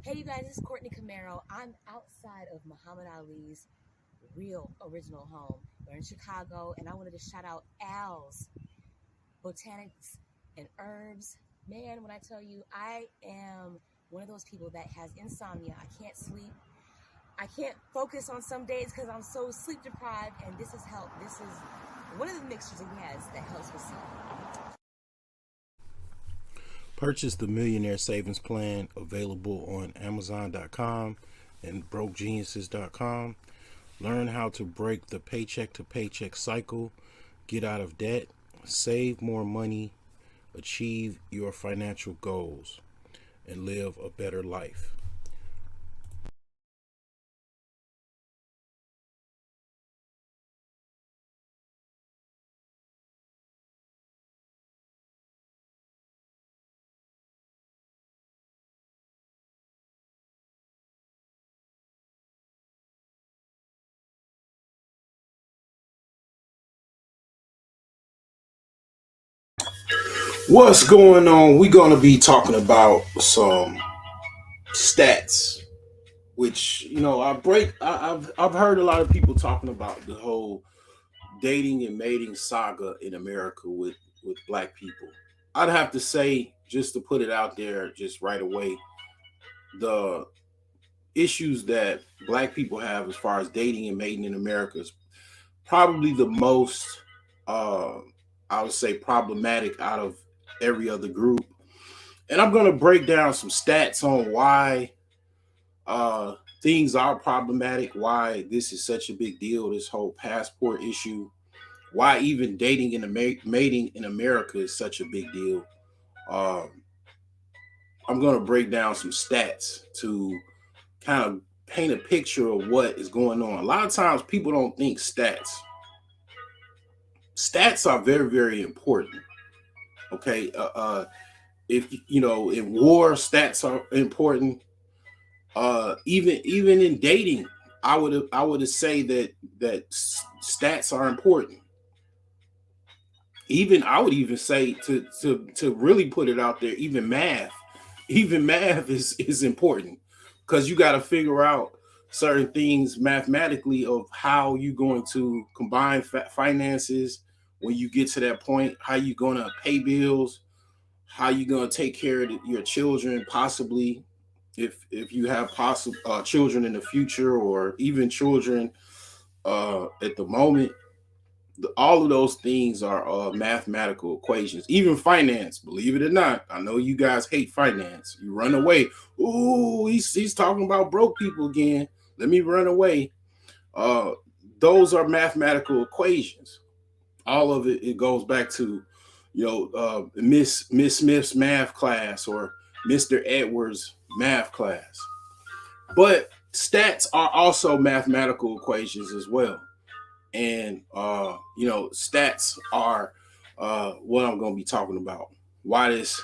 Hey, you guys, this is Courtney Camaro. I'm outside of Muhammad Ali's real original home. We're in Chicago, and I wanted to shout out Al's Botanics and Herbs. Man, when I tell you, I am one of those people that has insomnia. I can't sleep. I can't focus on some days because I'm so sleep deprived, and this has helped. This is one of the mixtures he has that helps with sleep. Purchase the Millionaire Savings Plan available on Amazon.com and BrokeGeniuses.com. Learn how to break the paycheck to paycheck cycle, get out of debt, save more money, achieve your financial goals, and live a better life. What's going on? We're going to be talking about some stats, which I've heard a lot of people talking about the whole dating and mating saga in America with black people. I'd have to say, just to put it out there, just right away, the issues that black people have as far as dating and mating in America is probably the most, uh, I would say, problematic out of every other group. And I'm going to break down some stats on why uh, things are problematic, why this is such a big deal, this whole passport issue, why even dating and mating in America is such a big deal. Um, I'm going to break down some stats to kind of paint a picture of what is going on. A lot of times people don't think stats. Stats are very, very important. Okay. If you know, in war, stats are important. Even in dating, I would say that stats are important. Even I would even say to really put it out there, even math is important because you got to figure out certain things mathematically of how you're going to combine finances when you get to that point, how you're going to pay bills, how you're going to take care of your children, possibly if you have possible children in the future or even children at the moment. All of those things are mathematical equations. Even finance, believe it or not. I know you guys hate finance. You run away. Ooh, he's talking about broke people again. Let me run away. Uh, those are mathematical equations. All of it goes back to, Miss Smith's math class or Mr. Edwards' math class. But stats are also mathematical equations as well. And stats are what I'm going to be talking about. Why this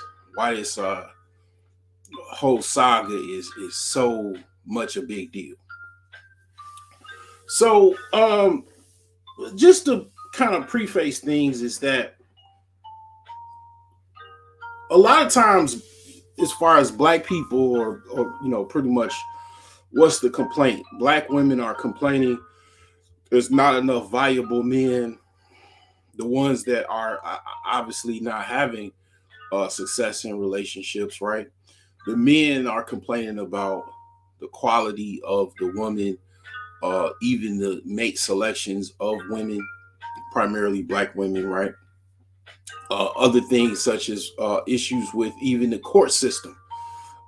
whole saga is so much a big deal. So just to kind of preface things is that a lot of times, as far as black people or pretty much what's the complaint? Black women are complaining there's not enough viable men. The ones that are obviously not having success in relationships, right? The men are complaining about the quality of the woman, even the mate selections of women, primarily black women, right? Other things such as issues with even the court system,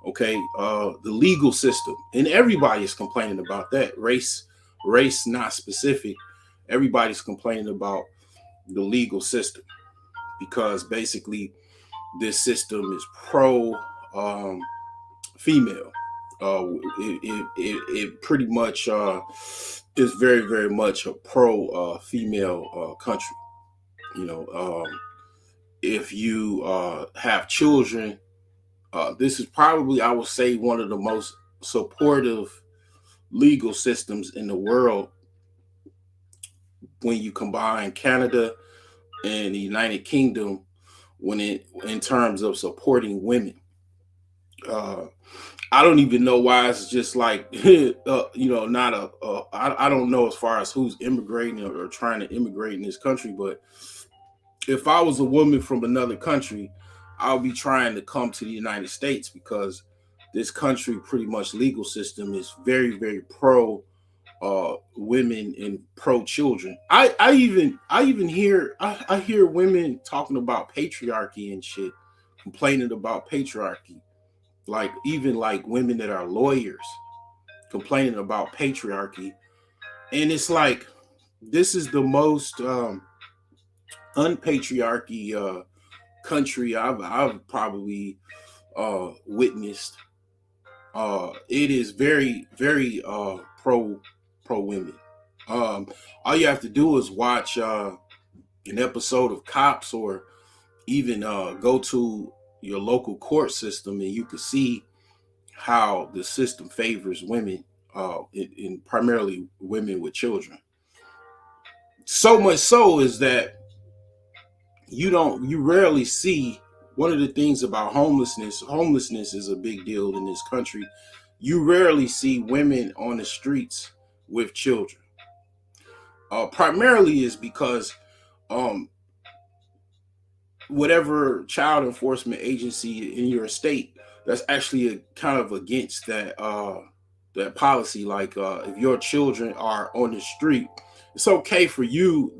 okay, the legal system, and everybody is complaining about that. Race not specific. Everybody's complaining about the legal system because basically this system is pro female. It pretty much is very, very much a pro female country. You know, if you have children, this is probably, I would say, one of the most supportive legal systems in the world when you combine Canada and the United Kingdom when it in terms of supporting women. Uh, I don't even know why it's just like not I don't know as far as who's immigrating or trying to immigrate in this country, but if I was a woman from another country, I'll be trying to come to the United States because this country pretty much legal system is very very pro women and pro children. I even hear I hear women talking about patriarchy and shit, complaining about patriarchy. Like even like women that are lawyers complaining about patriarchy. And it's like this is the most unpatriarchy country I've probably witnessed. It is very very pro women. Um, all you have to do is watch an episode of Cops, or even go to your local court system, and you can see how the system favors women, in primarily women with children. So much so is that you rarely see. One of the things about homelessness is a big deal in this country. You rarely see women on the streets with children. Primarily is because um, whatever child enforcement agency in your state that's actually kind of against that policy. Like if your children are on the street, it's okay for you,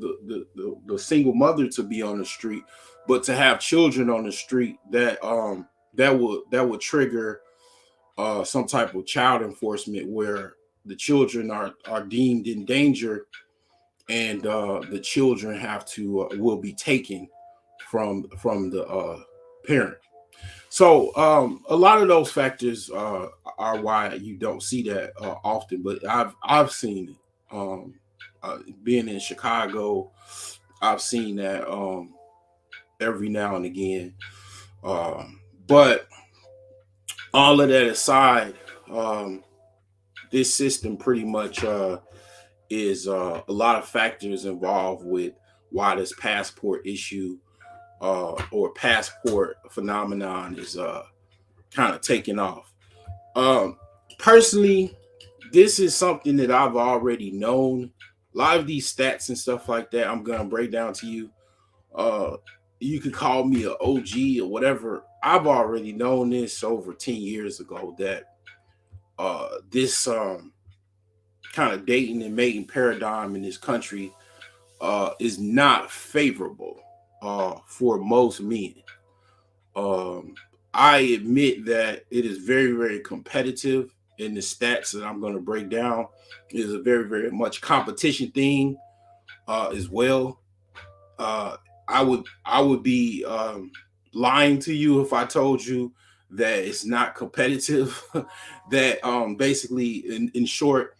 the single mother, to be on the street, but to have children on the street, that would trigger some type of child enforcement where the children are deemed in danger, and the children have to will be taken from the parent. So a lot of those factors are why you don't see that often, but I've seen it. Being in Chicago, I've seen that every now and again. But all of that aside, um, this system pretty much is a lot of factors involved with why this passport issue or passport phenomenon is kind of taking off. Um, Personally, this is something that I've already known. A lot of these stats and stuff like that, I'm gonna break down to you. Uh, you could call me an OG or whatever. I've already known this over 10 years ago that this kind of dating and mating paradigm in this country is not favorable for most men. Um, I admit that it is very, very competitive, in the stats that I'm going to break down. It is a very, very much competition thing as well. Uh, I would be lying to you if I told you that it's not competitive. That basically, in short,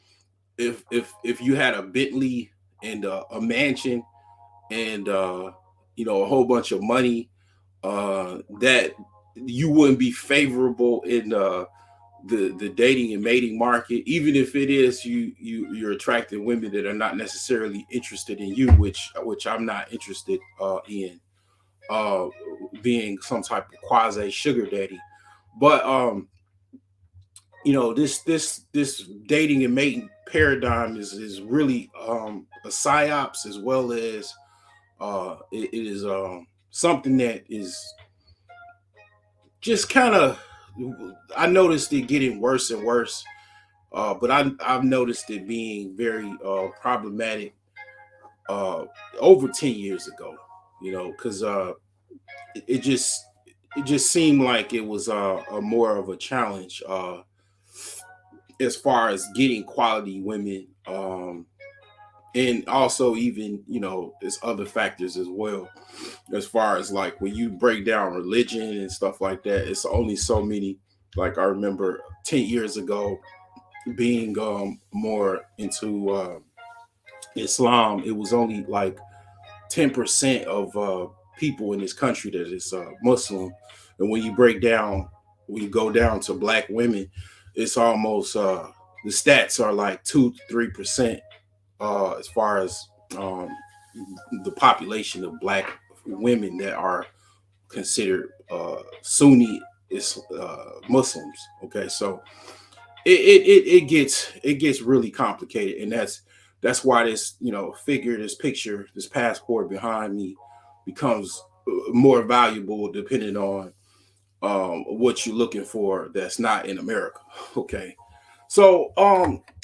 if you had a Bentley and a mansion and a whole bunch of money, that you wouldn't be favorable in the dating and mating market, even if it is you're attracting women that are not necessarily interested in you, which I'm not interested in uh, being some type of quasi sugar daddy. But this dating and mating paradigm is really a psyops, as well as it is something that is just kind of, I noticed it getting worse and worse. But I've noticed it being very problematic uh, over 10 years ago. Because it just seemed like it was a more of a challenge as far as getting quality women, and also even there's other factors as well, as far as like when you break down religion and stuff like that. It's only so many. Like I remember 10 years ago being more into Islam. It was only like 10% of people in this country that is Muslim. And when you go down to black women, it's almost the stats are like 2 to 3% as far as um, the population of black women that are considered Sunni is Muslims. Okay, so it gets really complicated, and that's why this figure, this picture, this passport behind me becomes more valuable depending on what you're looking for that's not in America. Okay, so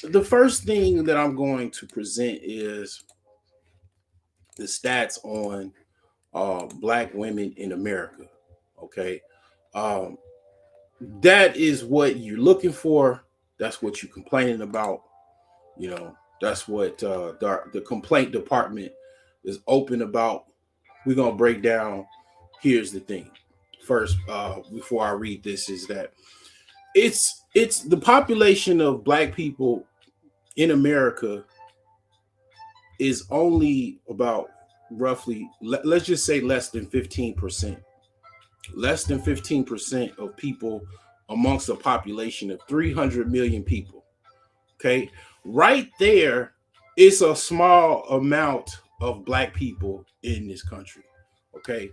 the first thing that I'm going to present is the stats on black women in America. Okay, um, that is what you're looking for. That's what you're complaining about. That's what the complaint department is open about. We're gonna break down. Here's the thing. First, before I read this, is that it's the population of black people in America is only about roughly, let's just say, less than 15%. Less than 15% of people amongst a population of 300 million people. Okay, right there, it's a small amount of black people in this country. Okay,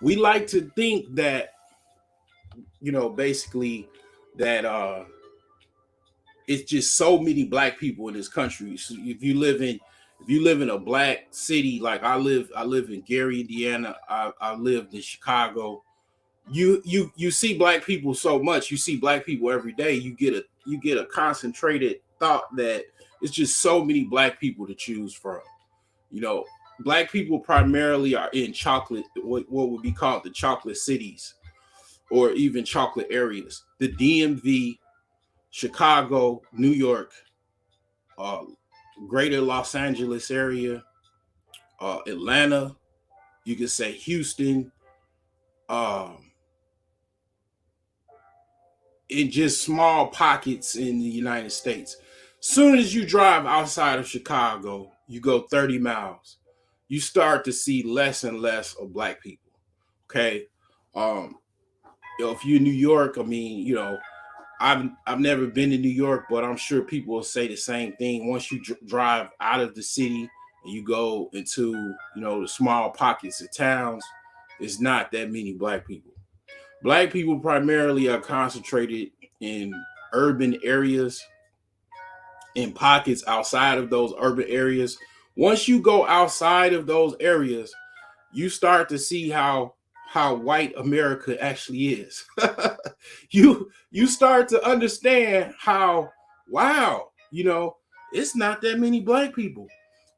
we like to think that basically that it's just so many black people in this country. So if you live in a black city, like I live in Gary, Indiana. I lived in Chicago. You see black people so much. You see black people every day. You get a concentrated thought that it's just so many black people to choose from. You know, Black people primarily are in chocolate, what would be called the chocolate cities, or even chocolate areas. The DMV, Chicago, New York, uh, Greater Los Angeles area, Atlanta. You could say Houston. Um, in just small pockets in the United States. Soon as you drive outside of Chicago, you go 30 miles, you start to see less and less of black people. Okay. Um, if you're in New York, I mean, I've never been to New York, but I'm sure people will say the same thing. Once you drive out of the city and you go into, the small pockets of towns, it's not that many black people. Black people primarily are concentrated in urban areas, in pockets outside of those urban areas. Once you go outside of those areas, you start to see how white America actually is. You start to understand how, wow, it's not that many black people.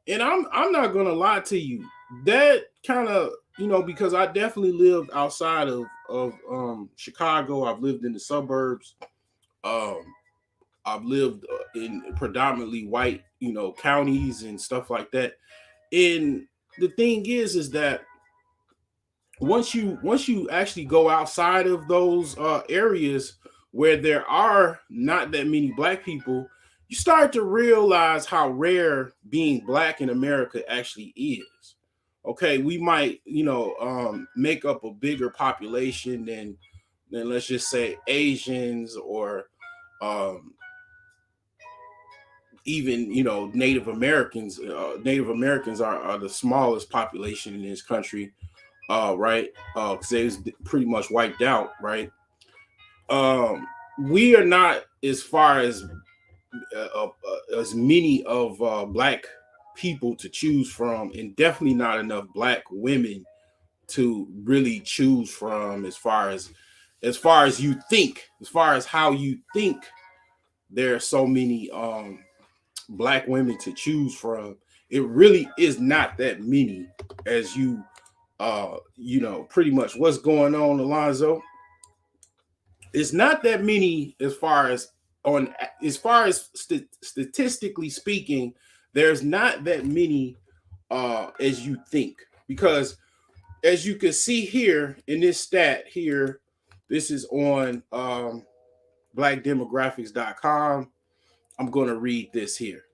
And I'm not gonna lie to you. That kind of, because I definitely lived outside of Chicago. I've lived in the suburbs. Um, I've lived in predominantly white, counties and stuff like that. And the thing is that once you actually go outside of those areas where there are not that many black people, you start to realize how rare being black in America actually is. Okay, we might make up a bigger population than let's just say Asians, or um, even Native Americans. Native Americans are the smallest population in this country, right? Because they was pretty much wiped out, right? We are not as far as many of black people to choose from, and definitely not enough black women to really choose from. As far as you think, as far as how you think, there are so many black women to choose from. It really is not that many as pretty much what's going on, Alonzo. It's not that many as far as statistically speaking. There's not that many as you think, because as you can see here in this stat here, this is on blackdemographics.com. I'm going to read this here.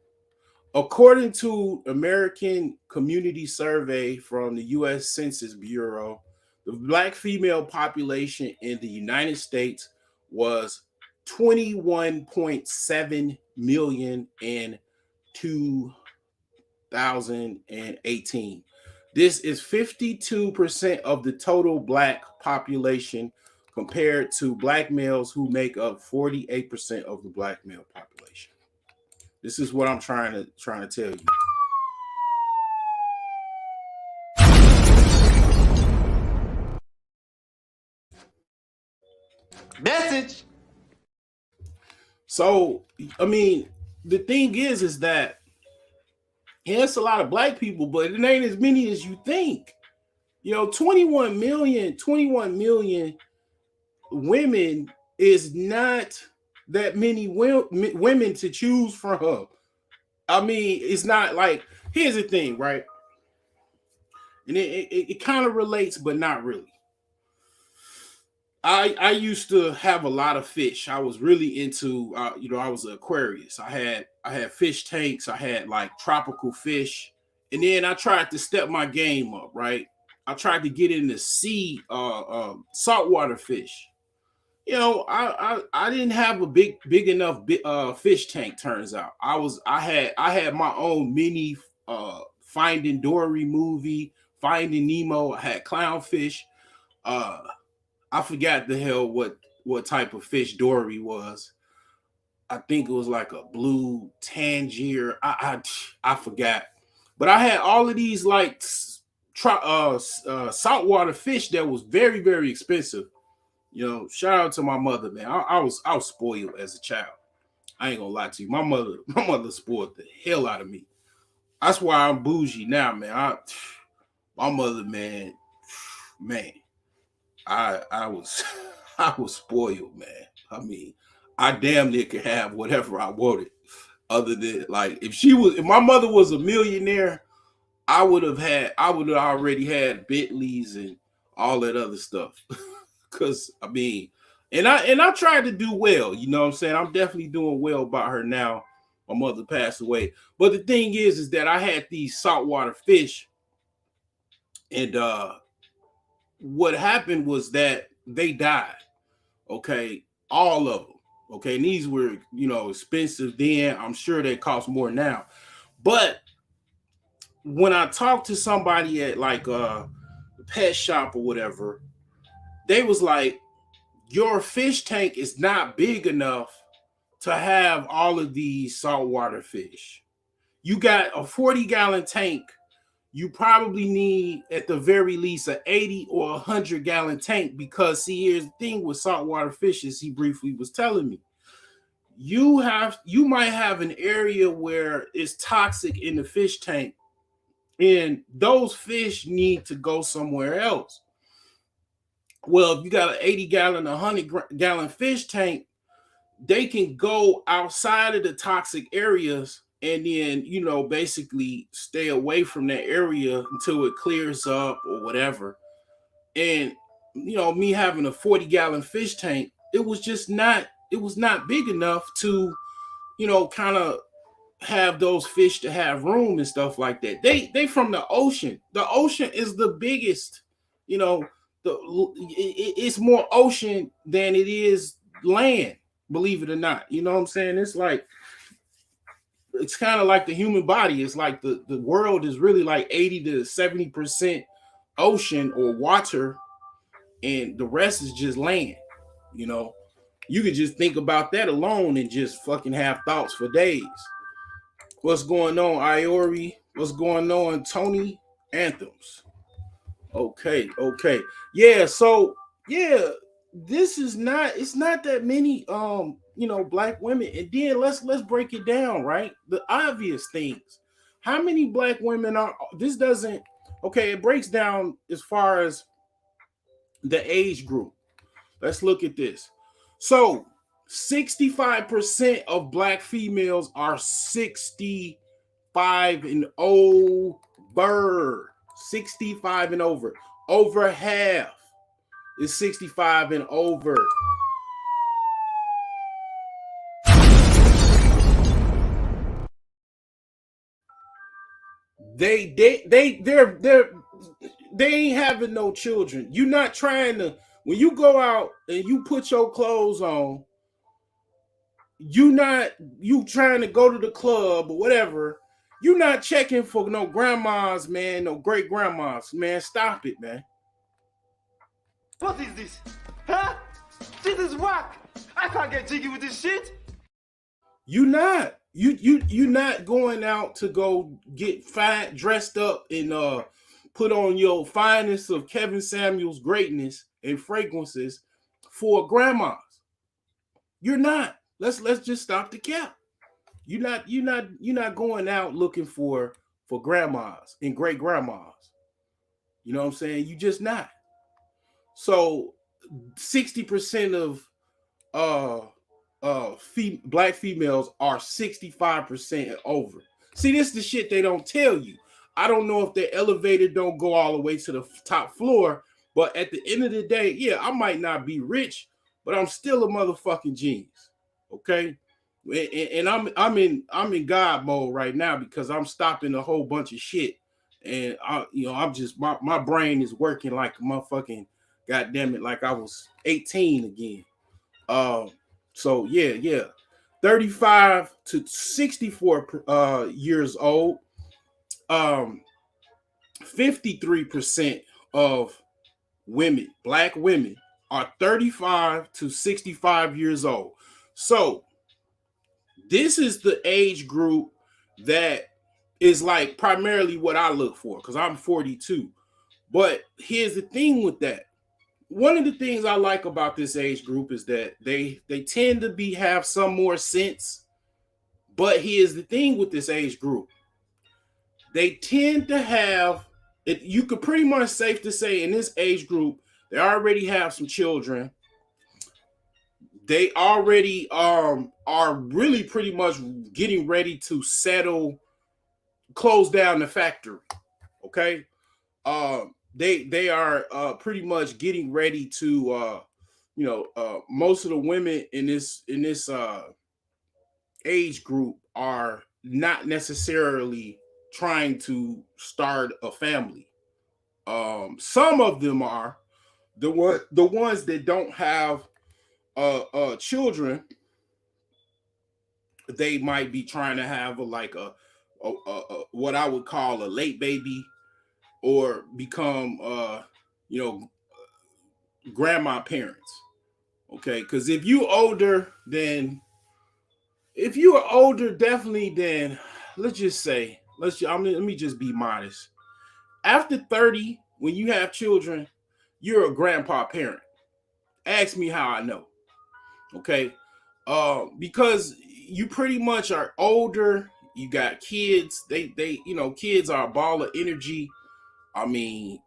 According to American Community Survey from the U.S. Census Bureau, the black female population in the United States was 21.7 million in 2000. 2018. This is 52% of the total black population compared to black males who make up 48% of the black male population. This is what I'm trying to tell you. Message. So, I mean, the thing is that it's a lot of black people, but it ain't as many as you think. 21 million women is not that many women to choose from. I mean, it's not like, here's the thing, right? And it kind of relates, but not really. I used to have a lot of fish. I was really into, I was an Aquarius. I had fish tanks. I had like tropical fish, and then I tried to step my game up. Right, I tried to get into sea, saltwater fish. I didn't have a big enough fish tank. Turns out I had my own mini Finding Dory movie, Finding Nemo. I had clownfish. I forgot the hell what type of fish Dory was. I think it was like a blue tangier. I forgot, but I had all of these like saltwater fish that was very, very expensive. Shout out to my mother, man. I was spoiled as a child. I ain't gonna lie to you. My mother spoiled the hell out of me. That's why I'm bougie now, man. My mother, man. I was I was spoiled, man. I mean, I damn near could have whatever I wanted. Other than like, if my mother was a millionaire, I would have already had Bentleys and all that other stuff. Cause I mean, and I tried to do well, you know what I'm saying? I'm definitely doing well by her now. My mother passed away. But the thing is that I had these saltwater fish, and what happened was that they died. Okay, all of them. Okay, and these were, expensive then. I'm sure they cost more now. But when I talked to somebody at like a pet shop or whatever, they was like, your fish tank is not big enough to have all of these saltwater fish. You got a 40-gallon tank. You probably need at the very least an 80 or 100-gallon tank, because see, here's the thing with saltwater fish, as he briefly was telling me. You might have an area where it's toxic in the fish tank, and those fish need to go somewhere else. Well, if you got an 80-gallon, 100-gallon fish tank, they can go outside of the toxic areas and then, basically stay away from that area until it clears up or whatever. And, me having a 40-gallon fish tank, it was not big enough to, kind of have those fish to have room and stuff like that. They from the ocean. The ocean is the biggest, it's more ocean than it is land, believe it or not. You know what I'm saying? It's kind of like the human body. It's like the world is really like 80 to 70% ocean or water, and the rest is just land. You could just think about that alone and just fucking have thoughts for days. What's going on, Iori? What's going on, Tony? Anthems. Okay. Yeah, so yeah, it's not that many black women. And then let's break it down, right? The obvious things. How many black women it breaks down as far as the age group. Let's look at this. So 65% of black females are 65 and over. 65 and over. Over half is 65 and over. They ain't having no children. You're not trying to, when you go out and you put your clothes on, you trying to go to the club or whatever, You not checking for no grandmas, man, no great grandmas, man. Stop it, man. What is this? Huh? This is whack. I can't get jiggy with this shit. You not. You not going out to go get fine dressed up and put on your finest of Kevin Samuel's greatness and fragrances for grandmas. You're not. Let's just stop the cap. You're not going out looking for grandmas and great grandmas. You know what I'm saying? You just not. So 60% of uh black females are 65% over. See, this is the shit they don't tell you. I don't know if the elevator don't go all the way to the top floor, but at the end of the day, yeah, I might not be rich, but I'm still a motherfucking genius. Okay? And I'm in God mode right now because I'm stopping a whole bunch of shit. And I'm just my brain is working like a motherfucking goddamn it, like I was 18 again. Um, so yeah, 35 to 64 years old. 53% of women, black women, are 35 to 65 years old. So this is the age group that is like primarily what I look for because I'm 42. But here's the thing with that. One of the things I like about this age group is that they tend to have some more sense. But here's the thing with this age group. They tend to have it, you could pretty much safe to say in this age group, they already have some children. They already are really pretty much getting ready to close down the factory. Okay. They are pretty much getting ready to most of the women in this age group are not necessarily trying to start a family. Some of them are the ones that don't have children. They might be trying to have a what I would call a late baby or become you know grandma parents. Okay, because if you are older, definitely then let's just say let me just be modest. After 30, when you have children, you're a grandpa parent. Ask me how I know. Okay, because you pretty much are older. You got kids. Kids are a ball of energy. I mean,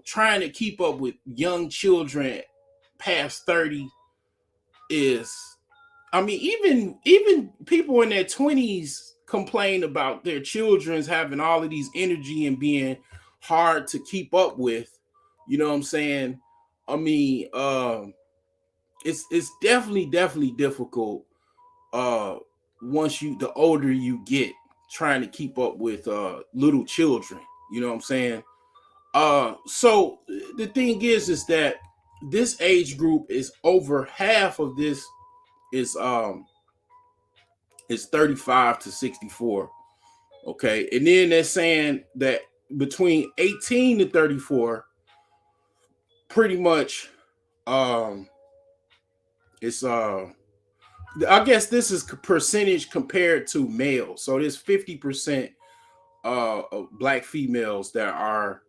trying to keep up with young children past 30 is, I mean, even people in their 20s complain about their children's having all of these energy and being hard to keep up with. You know what I'm saying? I mean, it's definitely difficult the older you get trying to keep up with little children. You know what I'm saying? So the thing is that this age group is over half of this is 35 to 64. Okay. And then they're saying that between 18 to 34, pretty much it's I guess this is percentage compared to males. So there's 50% of black females that are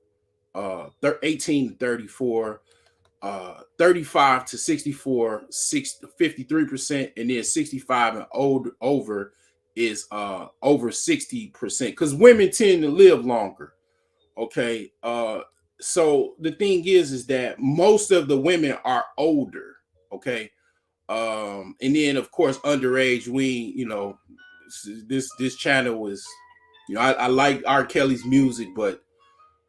18 to 34, 35 to 64, 53%, and then 65 and over is over 60% because women tend to live longer. Okay. So the thing is that most of the women are older. Okay. And then of course underage, this channel was, I like R. Kelly's music, but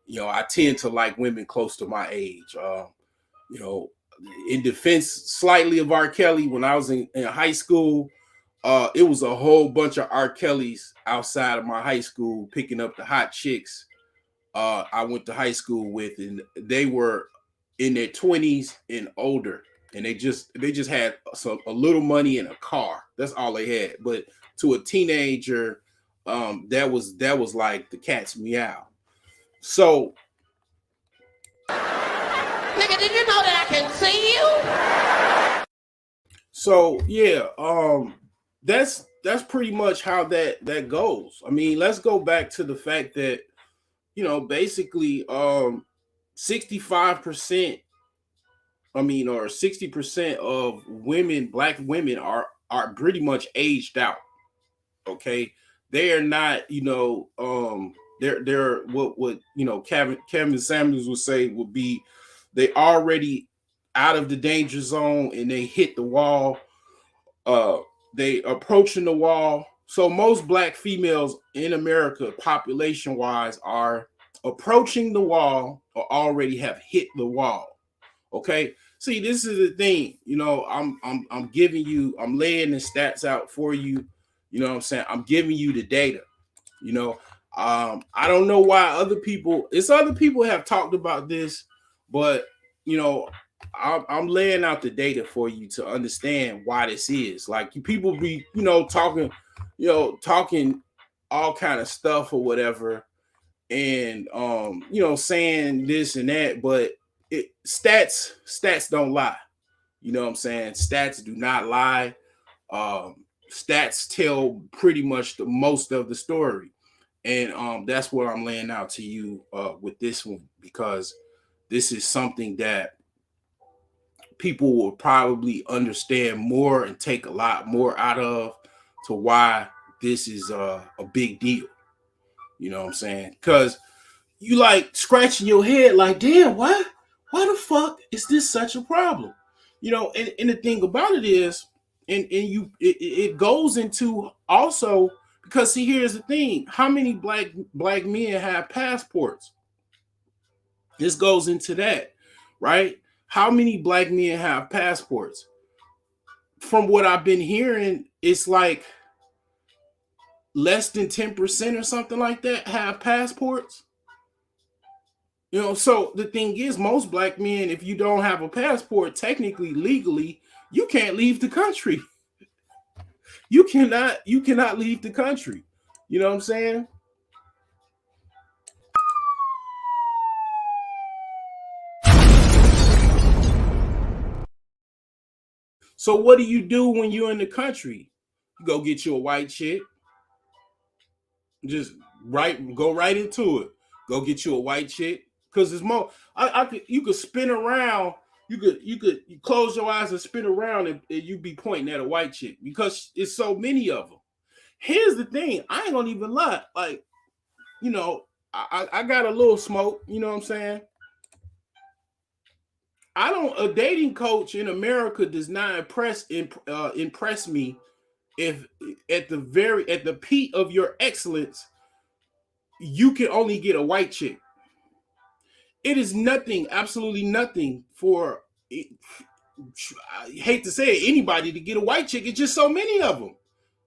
I tend to like women close to my age. In defense slightly of R. Kelly, when I was in high school, it was a whole bunch of R. Kellys outside of my high school picking up the hot chicks I went to high school with, and they were in their 20s and older, and they just had a little money and a car. That's all they had. But to a teenager, that was like the cat's meow. So Nigga, did you know that I can see you? So yeah, that's pretty much how that goes. I mean, let's go back to the fact that basically 65%, I mean, or 60% of women, black women are pretty much aged out. Okay, they are not, they're what Kevin Samuels would say would be they already out of the danger zone and they hit the wall. uh they approaching the wall. So most black females in America, population wise, are approaching the wall or already have hit the wall. Okay, see, this is the thing. I'm giving you, I'm laying the stats out for you. You know what I'm saying? I'm giving you the data. you know I don't know why other people have talked about this, but you know I'm laying out the data for you to understand why this is. Like, people be talking all kind of stuff or whatever, and saying this and that, but stats don't lie. You know what I'm saying? Stats do not lie. Stats tell pretty much the most of the story, and that's what I'm laying out to you with this one, because this is something that people will probably understand more and take a lot more out of, to why this is a big deal. You know what I'm saying? Because you like scratching your head like, damn, why the fuck is this such a problem? And the thing about it is, it goes into also, because see, here's the thing: how many black men have passports? This goes into that, right? How many black men have passports? From what I've been hearing, it's like less than 10% or something like that have passports. So the thing is, most black men, if you don't have a passport, technically, legally, you can't leave the country. You cannot leave the country. You know what I'm saying? So what do you do when you're in the country? You go get you a white chick. Just go right into it. Go get you a white chick, because it's more. You could spin around. You close your eyes and spin around, and you be pointing at a white chick, because it's so many of them. Here's the thing: I ain't gonna even lie. Like, I got a little smoke. You know what I'm saying? A dating coach in America does not impress me if at the peak of your excellence you can only get a white chick. It is nothing, absolutely nothing for, I hate to say it, anybody to get a white chick. It's just so many of them.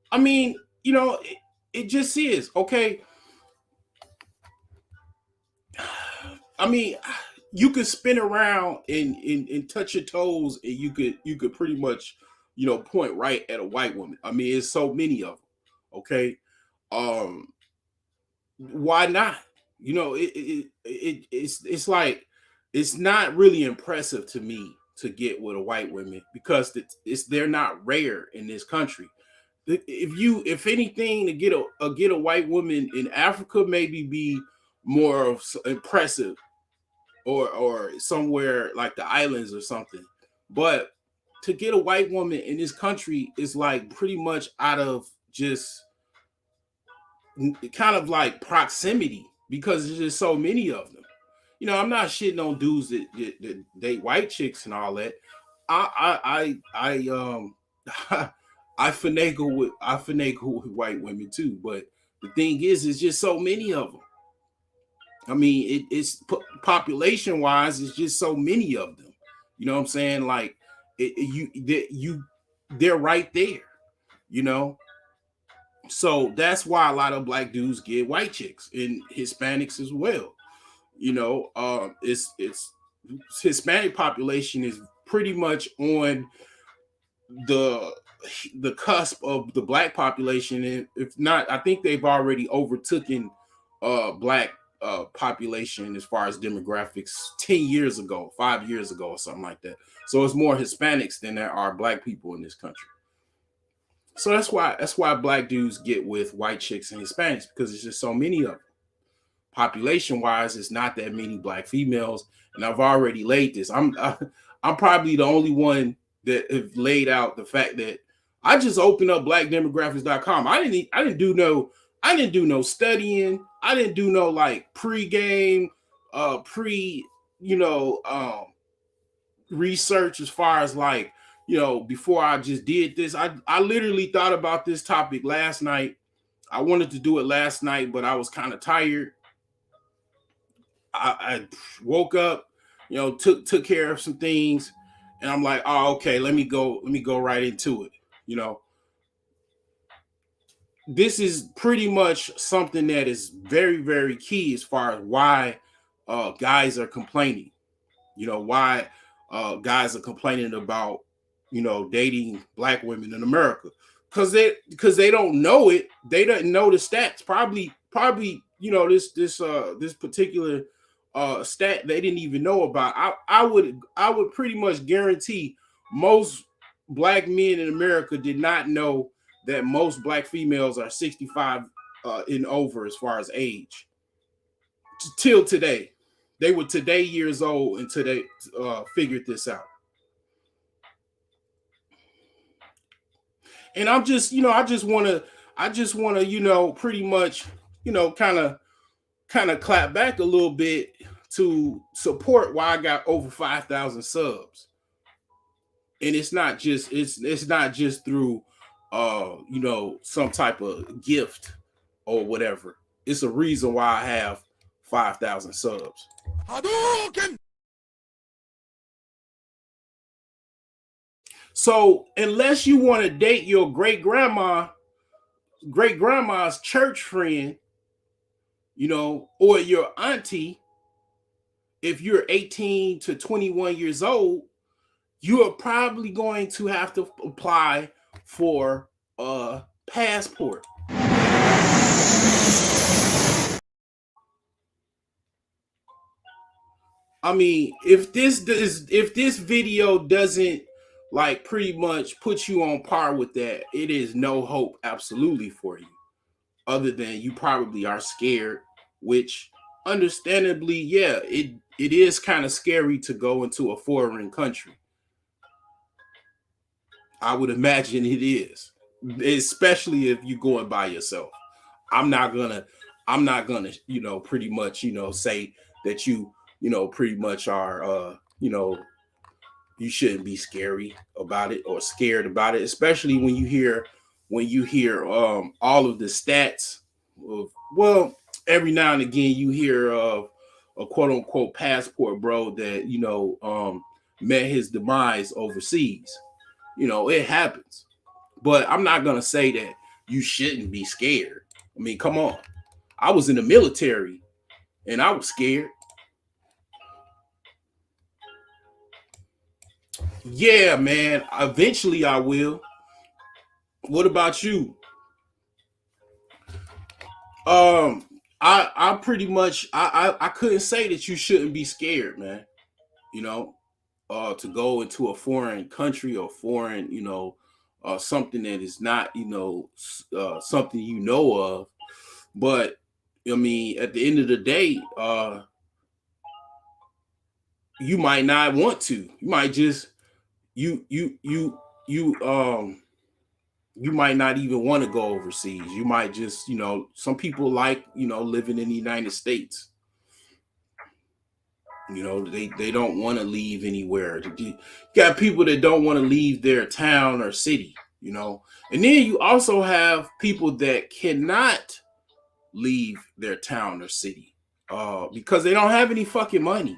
I mean, it just is. Okay. I mean, you could spin around and touch your toes, and you could pretty much, point right at a white woman. I mean, it's so many of them. Okay. Why not? It's like, it's not really impressive to me to get with a white woman, because they're not rare in this country. If anything, to get a white woman in Africa, maybe be more impressive, or somewhere like the islands or something. But to get a white woman in this country is like pretty much out of just kind of like proximity, because there's just so many of them. I'm not shitting on dudes that date white chicks and all that. I I finagle with white women too, but the thing is, it's just so many of them. I mean, it's population wise, it's just so many of them. You know what I'm saying? Like, they're right there. You know, so that's why a lot of black dudes get white chicks, and Hispanics as well. It's Hispanic population is pretty much on the the cusp of the black population. And if not, I think they've already overtaken black population as far as demographics 10 years ago, 5 years ago, or something like that. So it's more Hispanics than there are black people in this country. So that's why black dudes get with white chicks and Hispanics, because there's just so many of them. Population wise, it's not that many black females, and I've already laid this. I'm probably the only one that have laid out the fact that I just opened up blackdemographics.com. I didn't do no studying. I didn't do no like pre-game, research as far as like, before I just did this. I literally thought about this topic last night. I wanted to do it last night, but I was kind of tired. I woke up, took care of some things, and I'm like, oh, okay, let me go right into it. This is pretty much something that is very, very key as far as why guys are complaining. Why guys are complaining about, dating black women in America, because they don't know it. They don't know the stats. Probably, this particular stat they didn't even know about. I would pretty much guarantee most black men in America did not know that most black females are 65 and over as far as age. Till today, they were today years old until they figured this out. And I'm just, I just want to, pretty much, kind of clap back a little bit to support why I got over 5,000 subs. And it's not just through some type of gift or whatever. It's a reason why I have 5,000 subs. So unless you want to date your great grandma's church friend, or your auntie, if you're 18 to 21 years old, you are probably going to have to apply for a passport. I mean, if this video doesn't like pretty much put you on par with that, it is no hope absolutely for you, other than you probably are scared, which understandably, yeah, it is kind of scary to go into a foreign country. I would imagine it is, especially if you're going by yourself. I'm not gonna, pretty much, say that you, pretty much are, you shouldn't be scary about it or scared about it, especially when you hear all of the stats of, well, every now and again you hear of a quote unquote passport bro that met his demise overseas. It happens, but I'm not gonna say that you shouldn't be scared. I mean, come on, I was in the military and I was scared. Yeah, man, eventually I will. What about you? I pretty much I couldn't say that you shouldn't be scared, man. To go into a foreign country or foreign, something that is not, something of. But I mean, at the end of the day, you might not want to. You might just you might not even want to go overseas. You might just, some people like, living in the United States. They don't want to leave anywhere. You got people that don't want to leave their town or city, and then you also have people that cannot leave their town or city because they don't have any fucking money.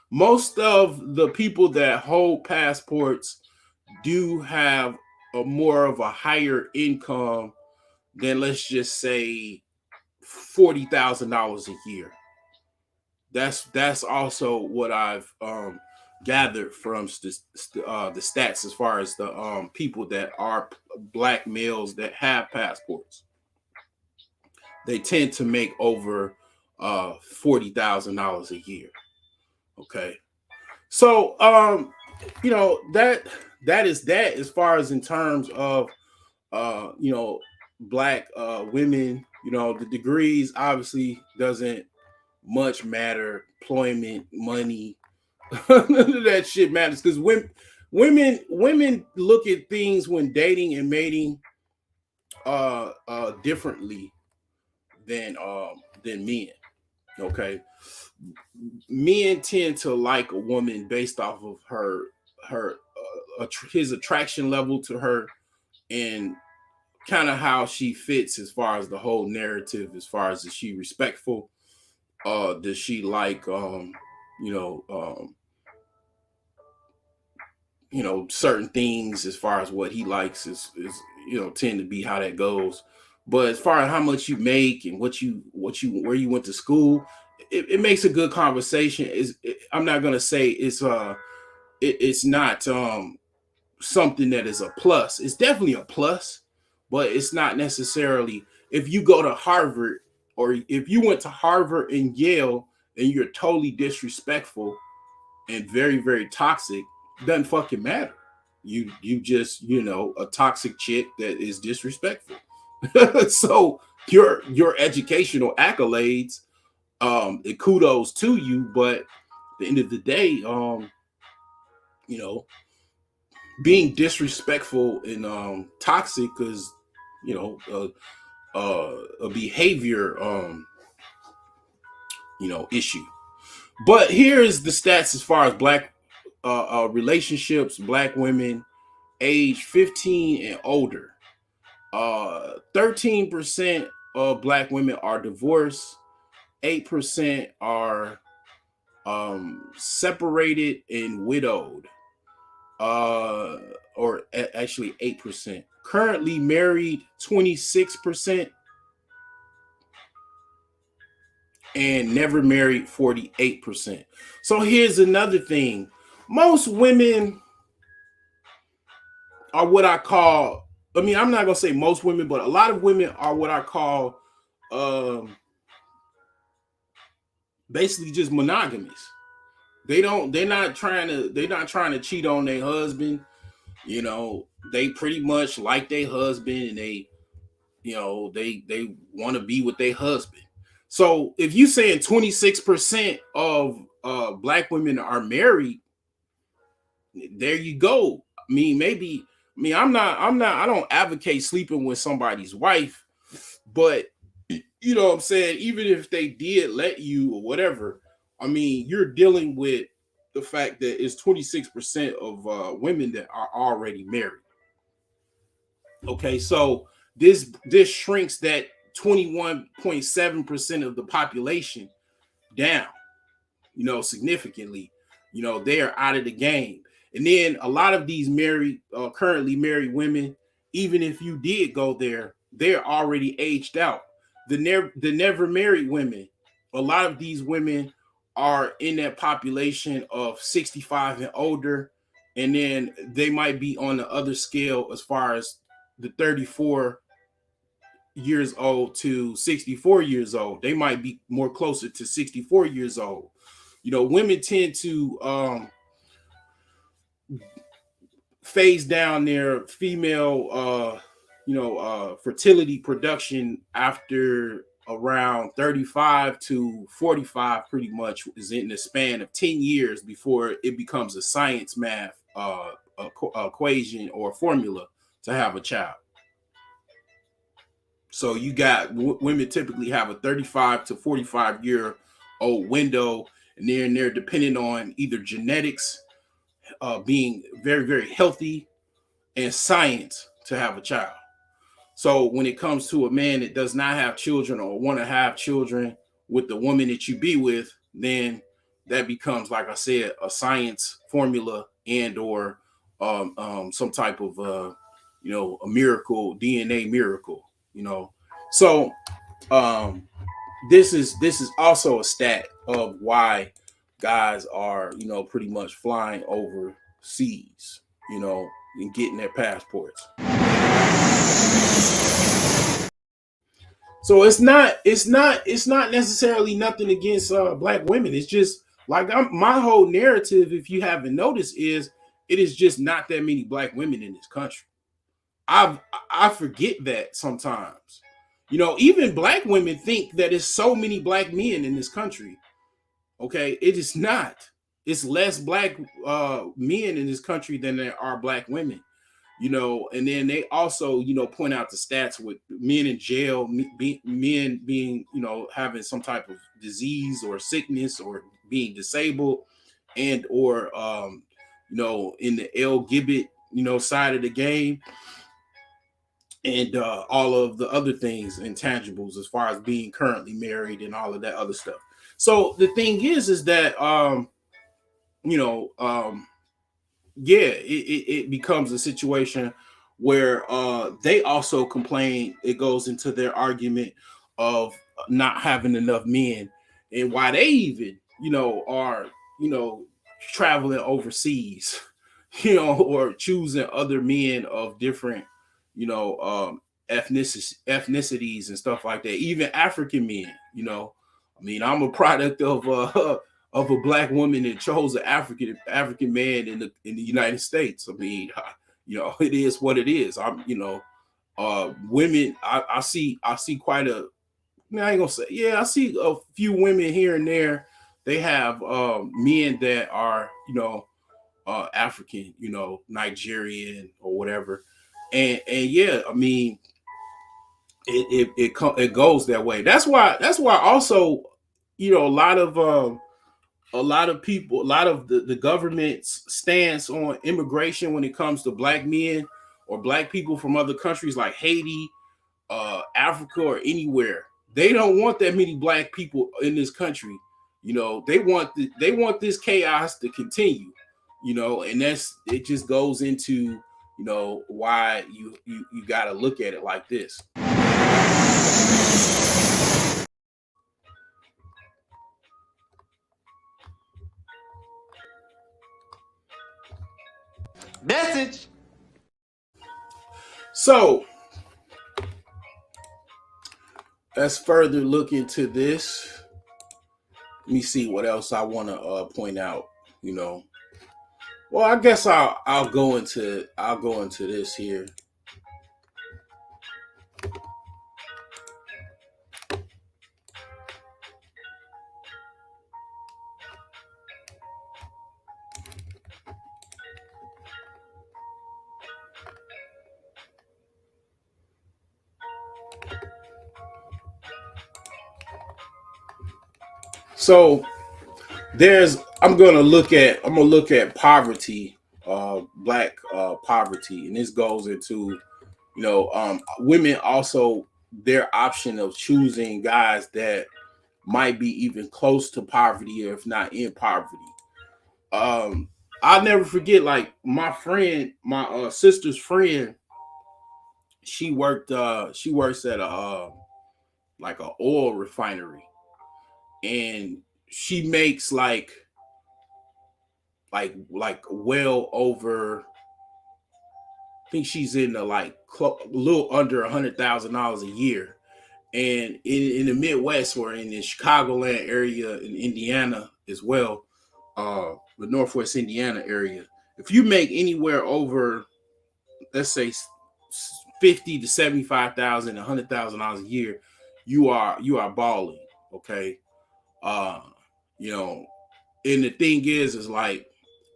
Most of the people that hold passports do have a more of a higher income than, let's just say, $40,000 a year. That's also what I've gathered from the stats as far as the people that are black males that have passports. They tend to make over $40,000 a year. Okay, so that is that as far as in terms of black women. The degrees obviously doesn't much matter. Employment, money, none of that shit matters because women look at things when dating and mating differently than men. Okay, men tend to like a woman based off of his attraction level to her and kind of how she fits as far as the whole narrative, as far as is she respectful, does she like you know um certain things as far as what he likes is tend to be how that goes. But as far as how much you make and what you where you went to school, it makes a good conversation. I'm not gonna say it's not something that is a plus. It's definitely a plus, but it's not necessarily if you go to Harvard or if you went to Harvard and Yale and you're totally disrespectful and very, very toxic, doesn't fucking matter. You just, a toxic chick that is disrespectful. So your educational accolades, kudos to you, but at the end of the day, being disrespectful and toxic is, a behavior issue. But here's the stats as far as black relationships, black women age 15 and older. 13% of black women are divorced, 8% are separated and widowed, actually 8%. Currently married, 26%, and never married, 48%. So here's another thing. Most women are what I call, I'm not going to say most women, but a lot of women are what I call basically just monogamous. They're not trying to cheat on their husband. They pretty much like their husband and they want to be with their husband. So if you saying 26% of black women are married, there you go. I don't advocate sleeping with somebody's wife, but what I'm saying, even if they did let you or whatever, you're dealing with the fact that it's 26% of women that are already married. Okay, so this shrinks that 21.7% of the population down, significantly. They are out of the game. And then a lot of these currently married women, even if you did go there, they're already aged out. The never married women, a lot of these women are in that population of 65 and older, and then they might be on the other scale as far as the 34 years old to 64 years old. They might be more closer to 64 years old. Women tend to phase down their female fertility production after around 35 to 45, pretty much is in the span of 10 years before it becomes a science math equation or formula to have a child. So you got women typically have a 35 to 45 year old window, and they're depending on either genetics, being very, very healthy, and science to have a child. So when it comes to a man that does not have children or want to have children with the woman that you be with, then that becomes, like I said, a science formula and or some type of a miracle, DNA miracle. So this is also a stat of why guys are, pretty much flying overseas, and getting their passports. So it's not necessarily nothing against black women. It's just like my whole narrative, if you haven't noticed, is it is just not that many black women in this country. I forget that sometimes. Even black women think that there's so many black men in this country. Okay, it is not. It's less black men in this country than there are black women. And then they also, point out the stats with men in jail, men being, having some type of disease or sickness or being disabled, and or in the LGBT, side of the game, and all of the other things, intangibles, as far as being currently married and all of that other stuff. So the thing is that you know, yeah, it becomes a situation where they also complain. It goes into their argument of not having enough men, and why they even, are, traveling overseas, or choosing other men of different, ethnicities and stuff like that. Even African men, I mean, I'm a product of of a black woman that chose an African man in the United States. I mean, it is what it is. Women. I see quite a. I mean, I ain't gonna say. Yeah, I see a few women here and there. They have men that are, African, Nigerian or whatever, and yeah, I mean, it goes that way. That's why also, a lot of people, a lot of the government's stance on immigration when it comes to black men or black people from other countries like Haiti, Africa, or anywhere. They don't want that many black people in this country. They want this chaos to continue. And it just goes into, why you got to look at it like this. Message. So let's further look into this. Let me see what else I want to point out. Well, I guess I'll go into this here. So I'm gonna look at poverty, black poverty, and this goes into, women also, their option of choosing guys that might be even close to poverty, or if not in poverty. I'll never forget, like, my friend, my sister's friend. She works at a like a oil refinery, and she makes like well over, I think she's in the a little under $100,000 a year. And in the Midwest, or in the Chicagoland area, in Indiana as well, the Northwest Indiana area, if you make anywhere over, let's say, 50 to 75,000, $100,000 a year, you are balling. Okay. You know, and the thing is like,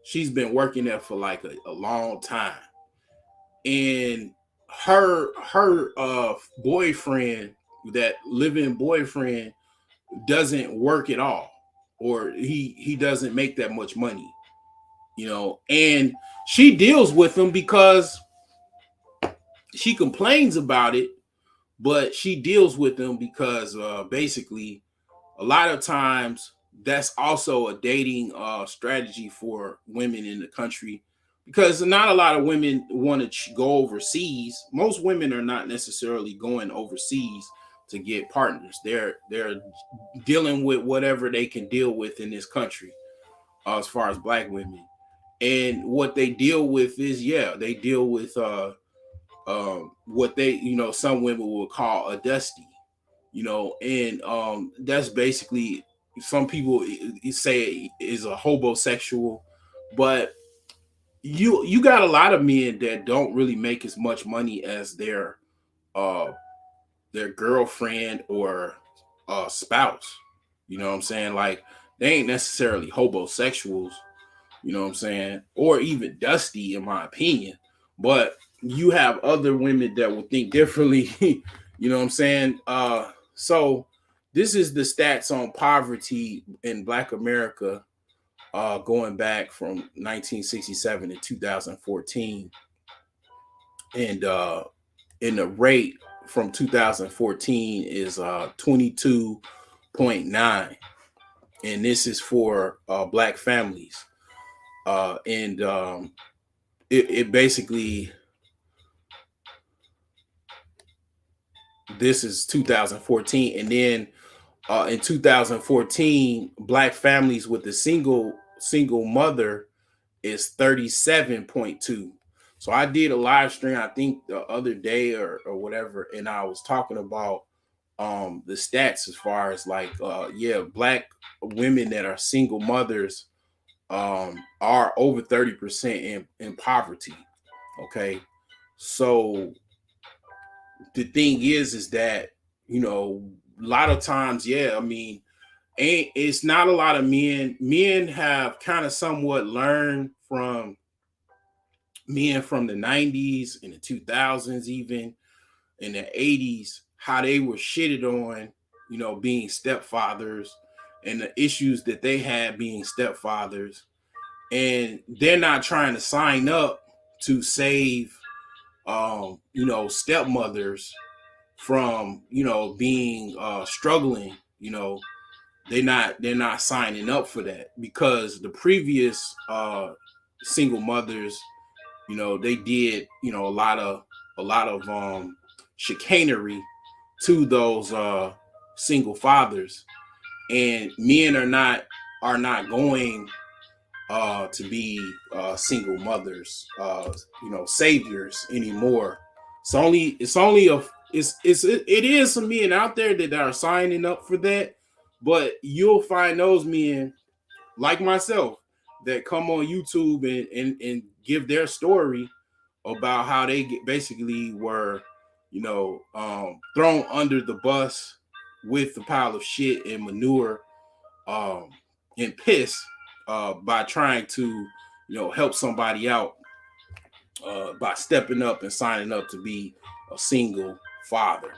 she's been working there for like a long time, and her boyfriend, that living boyfriend, doesn't work at all, or he doesn't make that much money, and she deals with him because she complains about it, but she deals with him because basically, a lot of times, that's also a dating strategy for women in the country, because not a lot of women want to go overseas. Most women are not necessarily going overseas to get partners. They're dealing with whatever they can deal with in this country. as far as black women. And what they deal with is, they deal with what they, some women will call a dusty, and that's basically, some people say is a hobosexual, but you got a lot of men that don't really make as much money as uh their girlfriend or spouse. You know what I'm saying? Like, they ain't necessarily hobosexuals, you know what I'm saying, or even dusty, in my opinion. But you have other women that will think differently. You know what I'm saying? So this is the stats on poverty in Black America, going back from 1967 to 2014, and the rate from 2014 is 22.9, and this is for Black families. And it basically, this is 2014, and then in 2014, Black families with a single mother is 37.2. So I did a live stream, I think the other day or whatever, and I was talking about the stats as far as like Black women that are single mothers are over 30% in poverty. Okay, so the thing is that, a lot of times, I mean, it's not a lot of men have kind of somewhat learned from men from the 90s and the 2000s, even in the 80s, how they were shitted on, being stepfathers, and the issues that they had being stepfathers. And they're not trying to sign up to save stepmothers from being struggling. They're not signing up for that, because the previous single mothers, they did a lot of chicanery to those single fathers, and men are not going to be single mothers, saviors anymore. It is some men out there that are signing up for that, but you'll find those men like myself that come on YouTube and give their story about how they basically were, thrown under the bus with a pile of shit and manure and piss by trying to, help somebody out by stepping up and signing up to be a single father.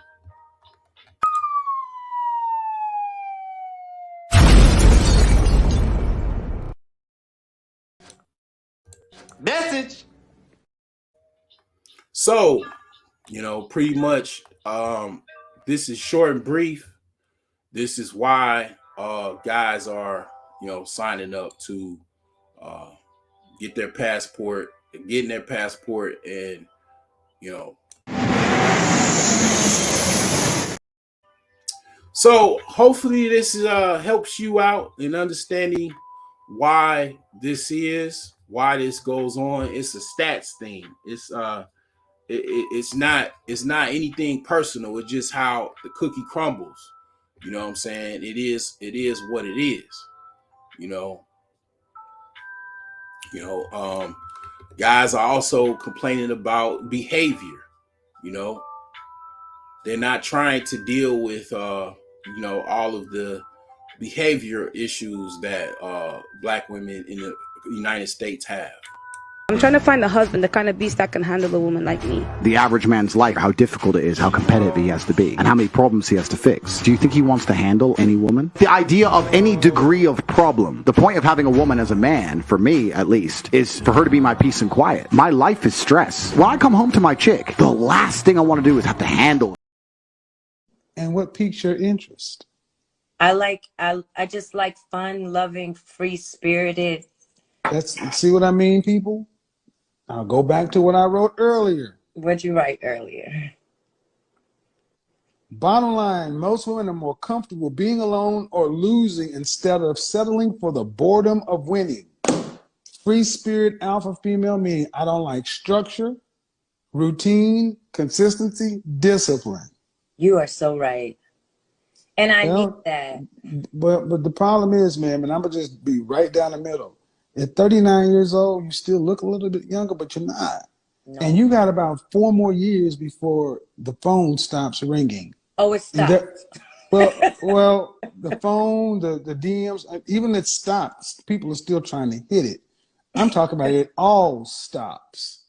Message. So, pretty much, this is short and brief. This is why guys are, signing up to getting their passport, and so hopefully this helps you out in understanding why this goes on. It's a stats thing. It's not anything personal. It's just how the cookie crumbles. You know what I'm saying? It is what it is. Guys are also complaining about behavior. They're not trying to deal with all of the behavior issues that Black women in the United States have. I'm trying to find a husband, the kind of beast that can handle a woman like me. The average man's life, how difficult it is, how competitive he has to be, and how many problems he has to fix. Do you think he wants to handle any woman? The idea of any degree of problem, the point of having a woman as a man, for me at least, is for her to be my peace and quiet. My life is stress. When I come home to my chick, the last thing I want to do is have to handle. And what piques your interest? I just like fun, loving, free-spirited. See what I mean, people? I'll go back to what I wrote earlier. What'd you write earlier? Bottom line, most women are more comfortable being alone or losing instead of settling for the boredom of winning. Free spirit alpha female meaning I don't like structure, routine, consistency, discipline. You are so right. And I need Well, that. but the problem is, man, and I'm gonna just be right down the middle. At 39 years old, you still look a little bit younger, but you're not. And No. you got about 4 more years before the phone stops ringing. Oh, it And stopped. well, the phone, the DMs, even it stops, people are still trying to hit it. I'm talking about it all stops.